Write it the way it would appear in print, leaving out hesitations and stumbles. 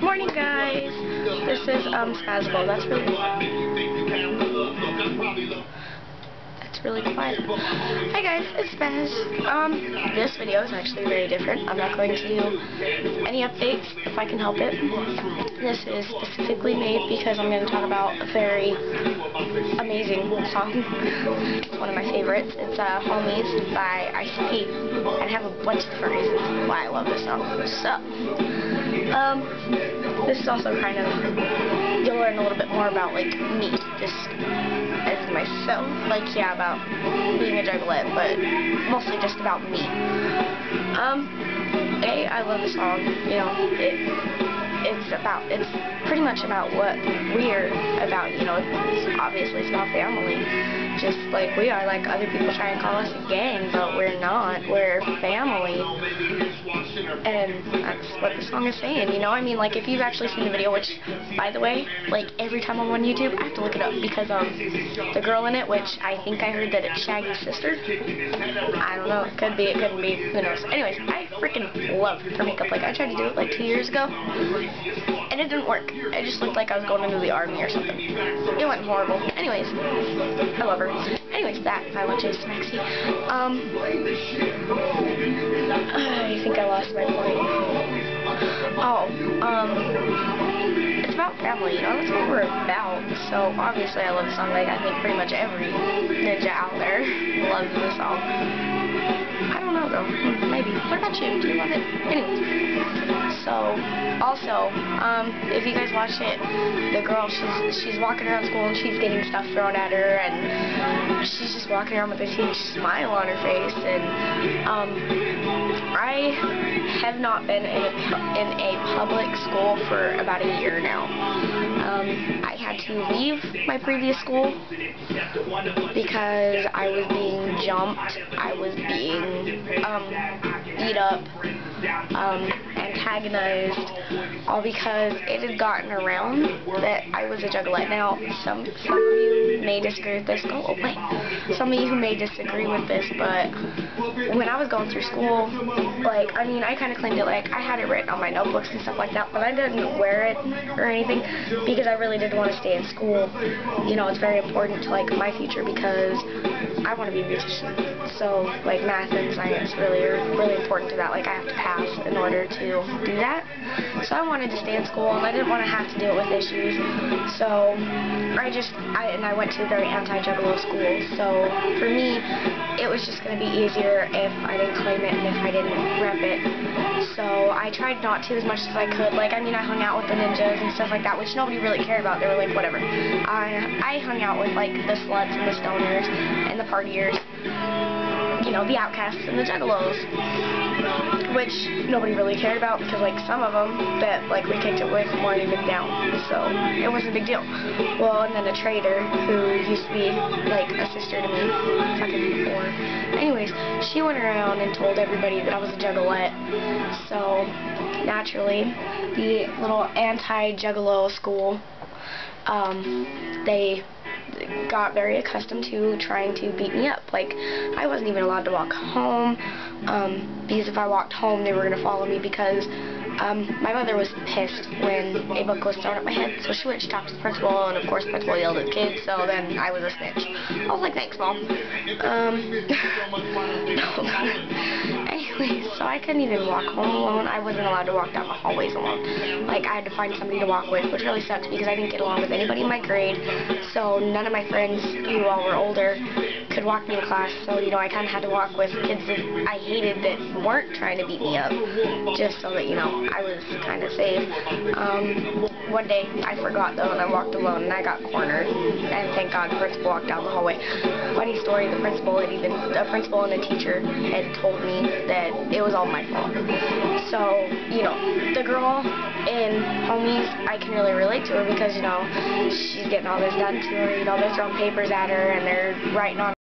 Morning, guys. This is Spazz. That's really quiet. Hi guys, it's Spazz. This video is actually very different. I'm not going to do any updates if I can help it. This is specifically made because I'm going to talk about a very amazing song. It's one of my favorites. It's Homies by ICP. And I have a bunch of different reasons why I love this song. So, this is also kind of, you'll learn a little bit more about, like, me, just as myself, like, yeah, about being a juggalette, but mostly just about me. I love the song, you know, it's pretty much about what we're about, you know, obviously it's about family, just like we are. Like, other people try and call us a gang, but we're not, we're family, and that's what the song is saying, you know. I mean, like, if you've actually seen the video, which, by the way, like, every time I'm on YouTube, I have to look it up, because, the girl in it, which I think I heard that it's Shaggy's sister, I don't know, it could be, it couldn't be, who knows. Anyways, I freaking love her makeup. Like, I tried to do it, like, 2 years ago, and it didn't work. It just looked like I was going into the army or something. It went horrible. Anyways, I love her. Anyways, that, I love Jason Maxey. I think I lost my point. It's about family, you know, that's what we're about. So, obviously, I love the song. Like, I think pretty much every ninja out there loves the song. I don't know, though. Maybe. What about you? Do you love it? Anyway. So, also, if you guys watch it, the girl, she's walking around school and she's getting stuff thrown at her, and she's just walking around with a huge smile on her face, and, I have not been in a public school for about a year now. I had to leave my previous school because I was being jumped, I was being, beat up, antagonized, all because it had gotten around that I was a juggalette. Now, some of you may disagree with this. Go away. Some of you may disagree with this, but when I was going through school, like, I mean, I kind of claimed it, like, I had it written on my notebooks and stuff like that, but I didn't wear it or anything because I really didn't want to stay in school. You know, it's very important to, like, my future because I want to be a beautician. So, like, math and science really are really important to that. Like, I have to pass in order to do that. So I wanted to stay in school, and I didn't want to have to deal with issues. So I went to a very anti-juggalo school. So for me, it was just going to be easier if I didn't claim it and if I didn't rep it. So I tried not to as much as I could. Like, I mean, I hung out with the ninjas and stuff like that, which nobody really cared about. They were like, whatever. I hung out with, like, the sluts and the stoners and the partiers, you know, the outcasts and the juggalos, which nobody really cared about because, like, some of them that, like, we kicked it with weren't even down, so it wasn't a big deal. Well, and then a traitor who used to be, like, a sister to me, fucking whore. Anyways, she went around and told everybody that I was a juggalette, so naturally, the little anti-juggalo school, they got very accustomed to trying to beat me up. Like, I wasn't even allowed to walk home, because if I walked home, they were going to follow me because, my mother was pissed when a book was thrown at my head, so she went and talked to the principal, and of course the principal yelled at the kids, so then I was a snitch. I was like, thanks, Mom. Anyway, so I couldn't even walk home alone. I wasn't allowed to walk down the hallways alone. Like, I had to find somebody to walk with, which really sucks because I didn't get along with anybody in my grade, so none of my friends, who all were older, could walk me to class, so, you know, I kind of had to walk with kids that I hated that weren't trying to beat me up, just so that, you know, I was kind of safe. One day, I forgot, though, and I walked alone, and I got cornered, and thank God the principal walked down the hallway. Funny story, the principal and the teacher had told me that it was all my fault. So, you know, the girl in Homies, I can really relate to her because, you know, she's getting all this done to her, you know, they're throwing papers at her, and they're writing on